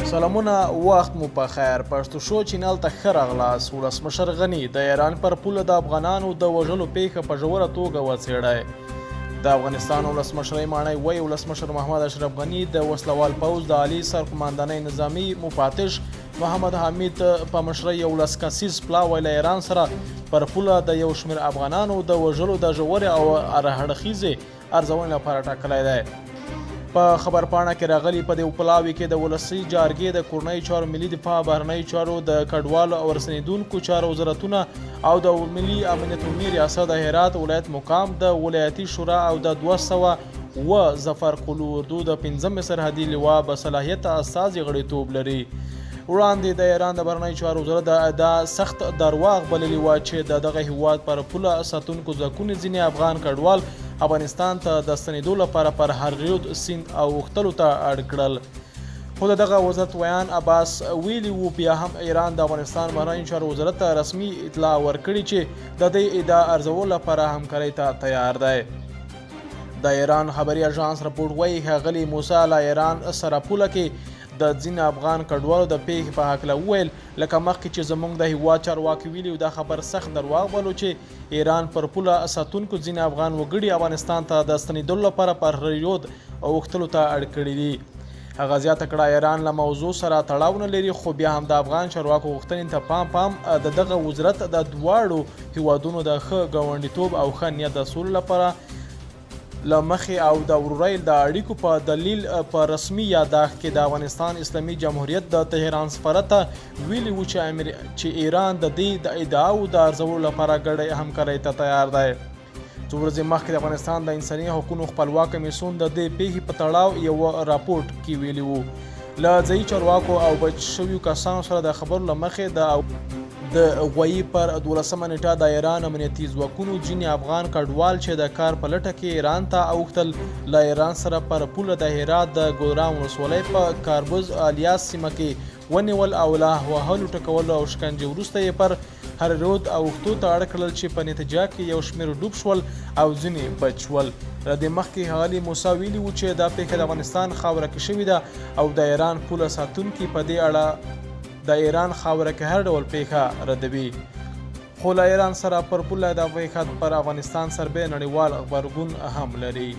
سلامونه وخت مو په خیر. پښتو شو چینل ته ښه راغلاست. ولسمشر غني د ایران پر پوله د افغانانو د وژلو پیښه په ژوره توګه وڅېړی. د افغانستان ولسمشرۍ ماڼۍ وایي ولسمشر محمد اشرف غني د وسلوال پوځ د عالي سرقماندانۍ نظامي مفتش محمد حمید په مشرۍ 11 کسیز پلاوی له ایران سره پر پوله د یو شمېر افغانانو د وژلو د ژورې او هرهړخیزې ارزونې لپاره ټاکلی دی. په خبرپاڼه کې راغلي په دې پلاوي کې د ولسي جرګې د کورنیو چارو ملي دفاع، بهرنیو چارو، د کډوالو او ورسنیدونکو چارو وزارتونه او د ملي امنیت عمومي ریاست د هرات ولایت مقام د ولایتي شورا او د 200 ظفر قلو اردو د 5 سرحدي لوا بصلاحیت استازي غړیتوب لري. وړاندې د ایران د بهرنیو چارو وزارت دا سخت درواغ بللي وه چې د دغه هیواد پر پوله ساتونکو ځواکونو ځینې افغان کډوال افغانستان ته د ستنېدو لپاره پر هررود سیند اوښتلو ته اړ کړل. خو د دغه وزارت ویان عباس ویلي وو بیا هم ایران د افغانستان بهرنیو چارو وزارت ته رسمي اطلاع ورکړې چې د دې ادعا ارزولو لپاره همکارۍ ته تیار دی. د ایران خبري اژانس رپورټ وایي ښاغلي موسی له ایران سره پوله کې د ځینې افغان کډوالو د پیښې په هکله وویل لکه مخکې چې زموږ د هیواد چارواکي ویلي دا خبر سخت درواغ بلو چې ایران پر پوله ساتونکو ځینې افغان وګړي افغانستان ته د ستنېدلو لپاره پر هررود اوښتلو ته اړ کړي دي. هغه زیاته کړه ایران له موضوع سره تړاو نه لري خو بیا هم د افغان چارواکو غوښتنې ته پام د دغه وزارت د دواړو هیوادونو د ښه ګاونډیتوب او ښه نیت د سولې لپاره له مخې او د ورورۍ د اړیکو په دلیل په رسمي یادښت کې د افغانستان اسلامي جمهوریت د تهران سفارت ته ویلي وو چې ایران د دې د ادعاو د ارزولو لپاره ګډه همکارۍ ته تیار دی. څو ورځې مخکې د افغانستان د انساني حقوقو خپلواک کمیسیون د دې پیښې په تړاو یو راپورټ کې ویلي وو. له ځایي چارواکو او بچ شویو کسانو سره د خبرو له مخې د غویي پر 12 نیټه د ایران امنیتي ځواکونو ځینې افغان کډوال چې د کار په لټه کې ایران ته اوښتل له ایران سره پر پوله د هرات د ګلرام ولسوالۍ په کاربز الیاس سیمه کې ونیول او له وهلو ټکولو او شکنجې وروسته یې پر هررود اوښتو ته اړ کړل چې په نتیجه کې یو شمېر ډوب شول او ځینې بچ شول. له دې مخکې ښاغلي موسی ویلي وو چې دا پیښه د افغانستان خاوره کې شوې ده او د ایران پوله ساتونکي په دې اړه د ایران خاوره کې هر ډول پیښه ردوي. خو له ایران سره پر پوله د پیښه پر افغانستان سربې نړیوال غبرګون هم لري.